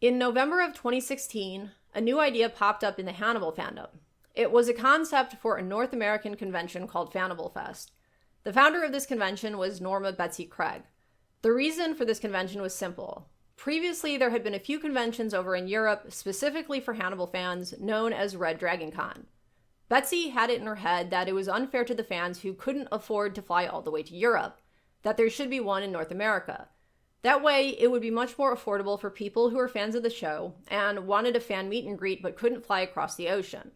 In November of 2016, a new idea popped up in the Hannibal fandom. It was a concept for a North American convention called FannibalFest. The founder of this convention was Norma Betsy Craig. The reason for this convention was simple. Previously, there had been a few conventions over in Europe, specifically for Hannibal fans, known as Red Dragon Con. Betsy had it in her head that it was unfair to the fans who couldn't afford to fly all the way to Europe, that there should be one in North America. That way, it would be much more affordable for people who are fans of the show and wanted a fan meet and greet but couldn't fly across the ocean.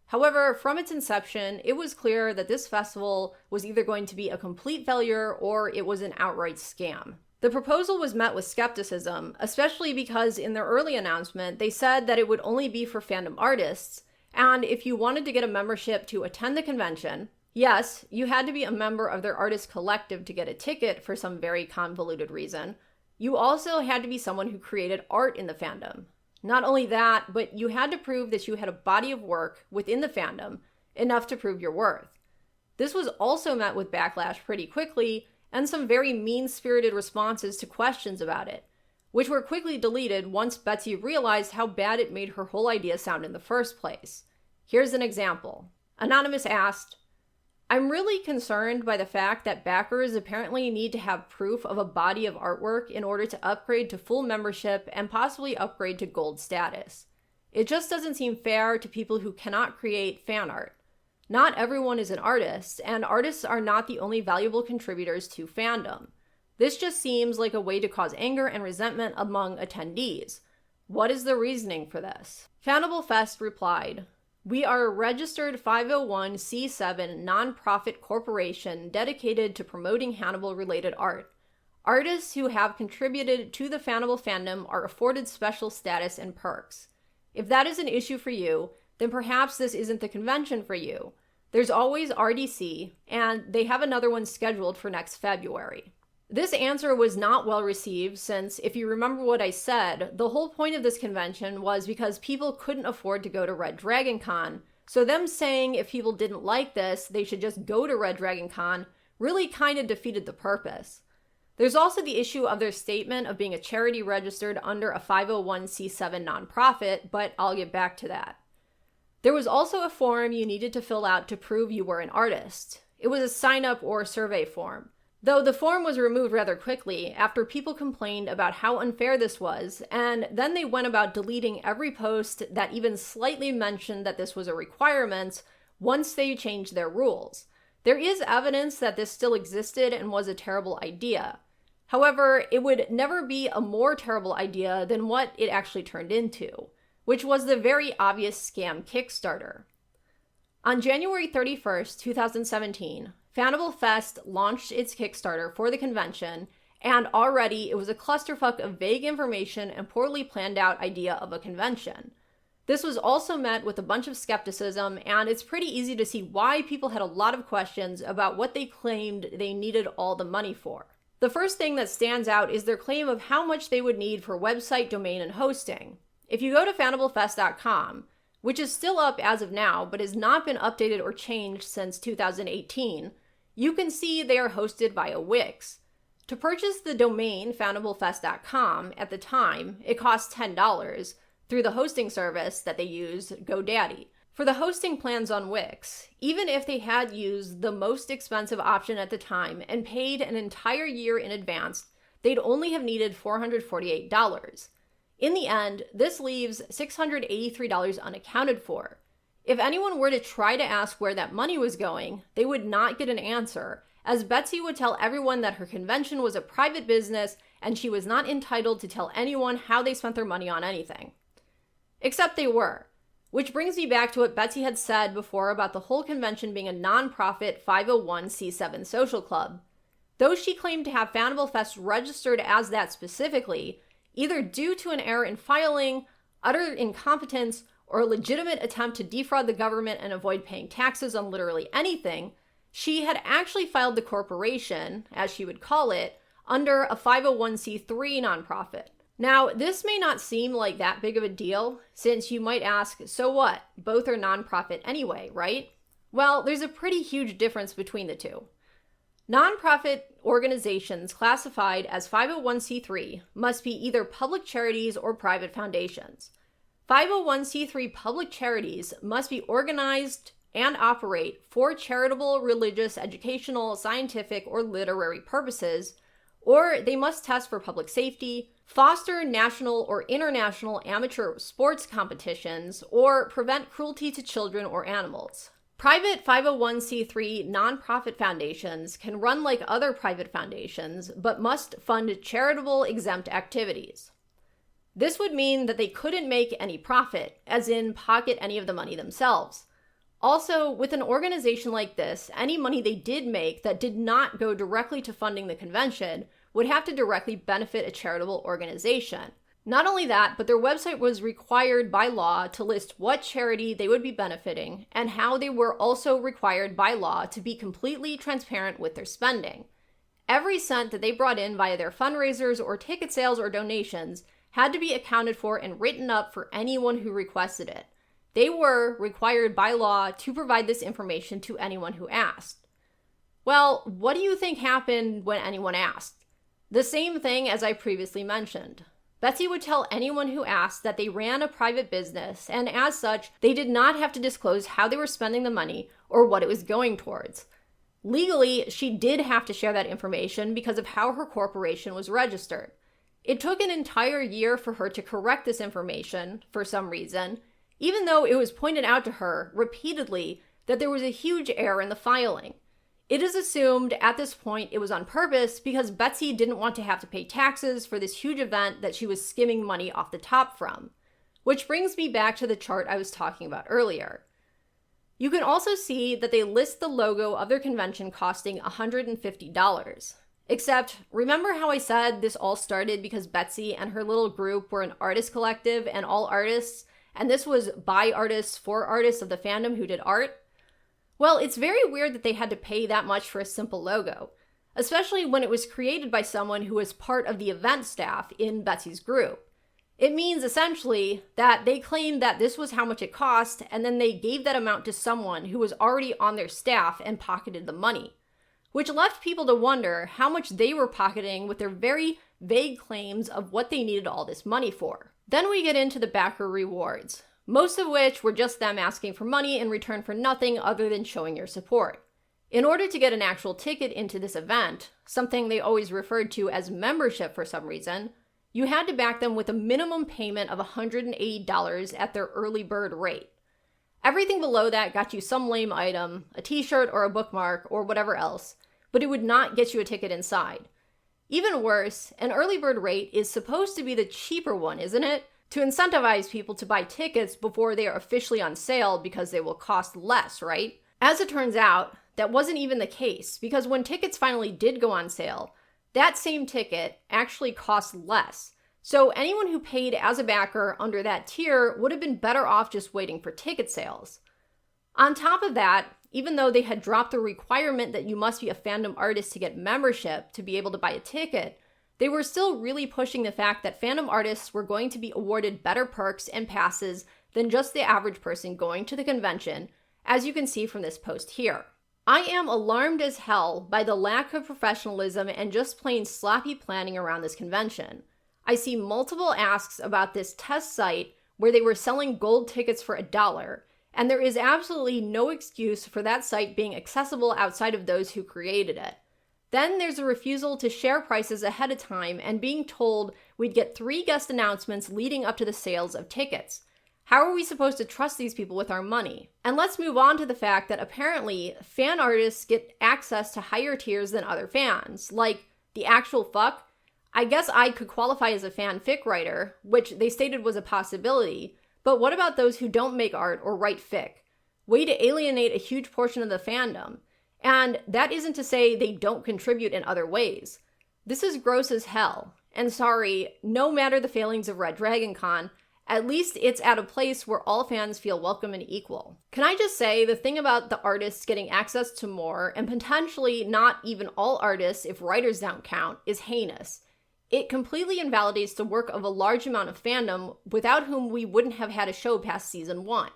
However, from its inception, it was clear that this festival was either going to be a complete failure or it was an outright scam. The proposal was met with skepticism, especially because in their early announcement, they said that it would only be for fandom artists, and if you wanted to get a membership to attend the convention, yes, you had to be a member of their artist collective to get a ticket for some very convoluted reason. You also had to be someone who created art in the fandom. Not only that, but you had to prove that you had a body of work within the fandom, enough to prove your worth. This was also met with backlash pretty quickly, and some very mean-spirited responses to questions about it, which were quickly deleted once Betsy realized how bad it made her whole idea sound in the first place. Here's an example. Anonymous asked, "I'm really concerned by the fact that backers apparently need to have proof of a body of artwork in order to upgrade to full membership and possibly upgrade to gold status. It just doesn't seem fair to people who cannot create fan art. Not everyone is an artist, and artists are not the only valuable contributors to fandom. This just seems like a way to cause anger and resentment among attendees. What is the reasoning for this?" FannibalFest replied, "We are a registered 501c7 nonprofit corporation dedicated to promoting Hannibal-related art. Artists who have contributed to the Fannibal fandom are afforded special status and perks. If that is an issue for you, then perhaps this isn't the convention for you. There's always RDC, and they have another one scheduled for next February." This answer was not well received since, if you remember what I said, the whole point of this convention was because people couldn't afford to go to Red Dragon Con, so them saying if people didn't like this, they should just go to Red Dragon Con really kind of defeated the purpose. There's also the issue of their statement of being a charity registered under a 501c7 nonprofit, but I'll get back to that. There was also a form you needed to fill out to prove you were an artist. It was a sign-up or survey form. Though the form was removed rather quickly after people complained about how unfair this was, and then they went about deleting every post that even slightly mentioned that this was a requirement once they changed their rules. There is evidence that this still existed and was a terrible idea. However, it would never be a more terrible idea than what it actually turned into, which was the very obvious scam Kickstarter. On January 31st, 2017, FannibalFest launched its Kickstarter for the convention, and already it was a clusterfuck of vague information and poorly planned out idea of a convention. This was also met with a bunch of skepticism, and it's pretty easy to see why people had a lot of questions about what they claimed they needed all the money for. The first thing that stands out is their claim of how much they would need for website, domain, and hosting. If you go to FannibalFest.com, which is still up as of now, but has not been updated or changed since 2018, you can see they are hosted via Wix. To purchase the domain FannibalFest.com at the time, it cost $10 through the hosting service that they used, GoDaddy. For the hosting plans on Wix, even if they had used the most expensive option at the time and paid an entire year in advance, they'd only have needed $448. In the end, this leaves $683 unaccounted for. If anyone were to try to ask where that money was going, they would not get an answer, as Betsy would tell everyone that her convention was a private business and she was not entitled to tell anyone how they spent their money on anything. Except they were. Which brings me back to what Betsy had said before about the whole convention being a non-profit 501c7 social club. Though she claimed to have FannibalFest registered as that specifically, either due to an error in filing, utter incompetence, or a legitimate attempt to defraud the government and avoid paying taxes on literally anything, she had actually filed the corporation, as she would call it, under a 501c3 nonprofit. Now, this may not seem like that big of a deal, since you might ask, so what? Both are nonprofit anyway, right? Well, there's a pretty huge difference between the two. Nonprofit organizations classified as 501c3 must be either public charities or private foundations. 501c3 public charities must be organized and operate for charitable, religious, educational, scientific, or literary purposes, or they must test for public safety, foster national or international amateur sports competitions, or prevent cruelty to children or animals. Private 501c3 nonprofit foundations can run like other private foundations, but must fund charitable exempt activities. This would mean that they couldn't make any profit, as in pocket any of the money themselves. Also, with an organization like this, any money they did make that did not go directly to funding the convention would have to directly benefit a charitable organization. Not only that, but their website was required by law to list what charity they would be benefiting and how they were also required by law to be completely transparent with their spending. Every cent that they brought in via their fundraisers or ticket sales or donations had to be accounted for and written up for anyone who requested it. They were required by law to provide this information to anyone who asked. Well, what do you think happened when anyone asked? The same thing as I previously mentioned. Betsy would tell anyone who asked that they ran a private business, and as such, they did not have to disclose how they were spending the money or what it was going towards. Legally, she did have to share that information because of how her corporation was registered. It took an entire year for her to correct this information, for some reason, even though it was pointed out to her repeatedly that there was a huge error in the filing. It is assumed at this point it was on purpose because Betsy didn't want to have to pay taxes for this huge event that she was skimming money off the top from. Which brings me back to the chart I was talking about earlier. You can also see that they list the logo of their convention costing $150. Except, remember how I said this all started because Betsy and her little group were an artist collective and all artists, and this was by artists for artists of the fandom who did art? Well, it's very weird that they had to pay that much for a simple logo, especially when it was created by someone who was part of the event staff in Betsy's group. It means essentially that they claimed that this was how much it cost, and then they gave that amount to someone who was already on their staff and pocketed the money, which left people to wonder how much they were pocketing with their very vague claims of what they needed all this money for. Then we get into the backer rewards, most of which were just them asking for money in return for nothing other than showing your support. In order to get an actual ticket into this event, something they always referred to as membership for some reason, you had to back them with a minimum payment of $180 at their early bird rate. Everything below that got you some lame item, a t-shirt or a bookmark or whatever else, but it would not get you a ticket inside. Even worse, an early bird rate is supposed to be the cheaper one, isn't it? To incentivize people to buy tickets before they are officially on sale because they will cost less, right? As it turns out, that wasn't even the case because when tickets finally did go on sale, that same ticket actually cost less. So anyone who paid as a backer under that tier would have been better off just waiting for ticket sales. On top of that, even though they had dropped the requirement that you must be a fandom artist to get membership to be able to buy a ticket, they were still really pushing the fact that fandom artists were going to be awarded better perks and passes than just the average person going to the convention, as you can see from this post here. I am alarmed as hell by the lack of professionalism and just plain sloppy planning around this convention. I see multiple asks about this test site where they were selling gold tickets for $1, and there is absolutely no excuse for that site being accessible outside of those who created it. Then there's a refusal to share prices ahead of time and being told we'd get 3 guest announcements leading up to the sales of tickets. How are we supposed to trust these people with our money? And let's move on to the fact that apparently fan artists get access to higher tiers than other fans. Like, the actual fuck? I guess I could qualify as a fanfic writer, which they stated was a possibility, but what about those who don't make art or write fic? Way to alienate a huge portion of the fandom. And that isn't to say they don't contribute in other ways. This is gross as hell. And sorry, no matter the failings of Red Dragon Con, at least it's at a place where all fans feel welcome and equal. Can I just say, the thing about the artists getting access to more, and potentially not even all artists if writers don't count, is heinous. It completely invalidates the work of a large amount of fandom without whom we wouldn't have had a show past season 1.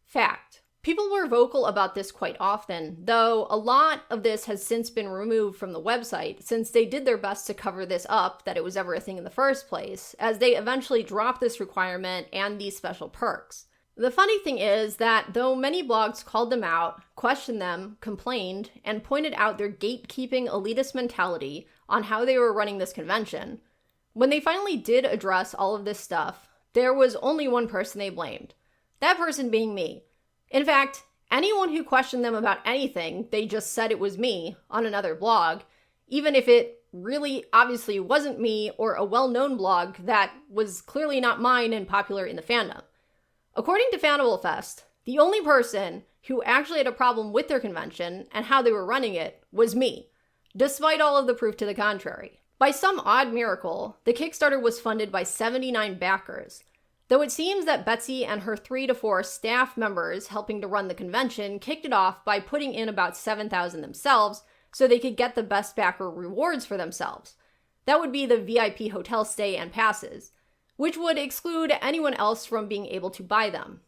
Fact. People were vocal about this quite often, though a lot of this has since been removed from the website since they did their best to cover this up that it was ever a thing in the first place, as they eventually dropped this requirement and these special perks. The funny thing is that though many blogs called them out, questioned them, complained, and pointed out their gatekeeping elitist mentality on how they were running this convention, when they finally did address all of this stuff, there was only one person they blamed. That person being me. In fact, anyone who questioned them about anything, they just said it was me on another blog, even if it really obviously wasn't me or a well-known blog that was clearly not mine and popular in the fandom. According to FannibalFest, the only person who actually had a problem with their convention and how they were running it was me, despite all of the proof to the contrary. By some odd miracle, the Kickstarter was funded by 79 backers, though it seems that Betsy and her 3 to 4 staff members helping to run the convention kicked it off by putting in about $7,000 themselves so they could get the best backer rewards for themselves. That would be the VIP hotel stay and passes, which would exclude anyone else from being able to buy them.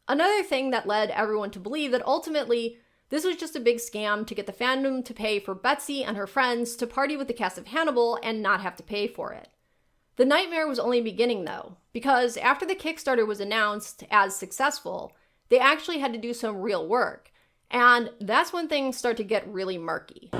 Another thing that led everyone to believe that ultimately this was just a big scam to get the fandom to pay for Betsy and her friends to party with the cast of Hannibal and not have to pay for it. The nightmare was only beginning though, because after the Kickstarter was announced as successful, they actually had to do some real work, and that's when things start to get really murky.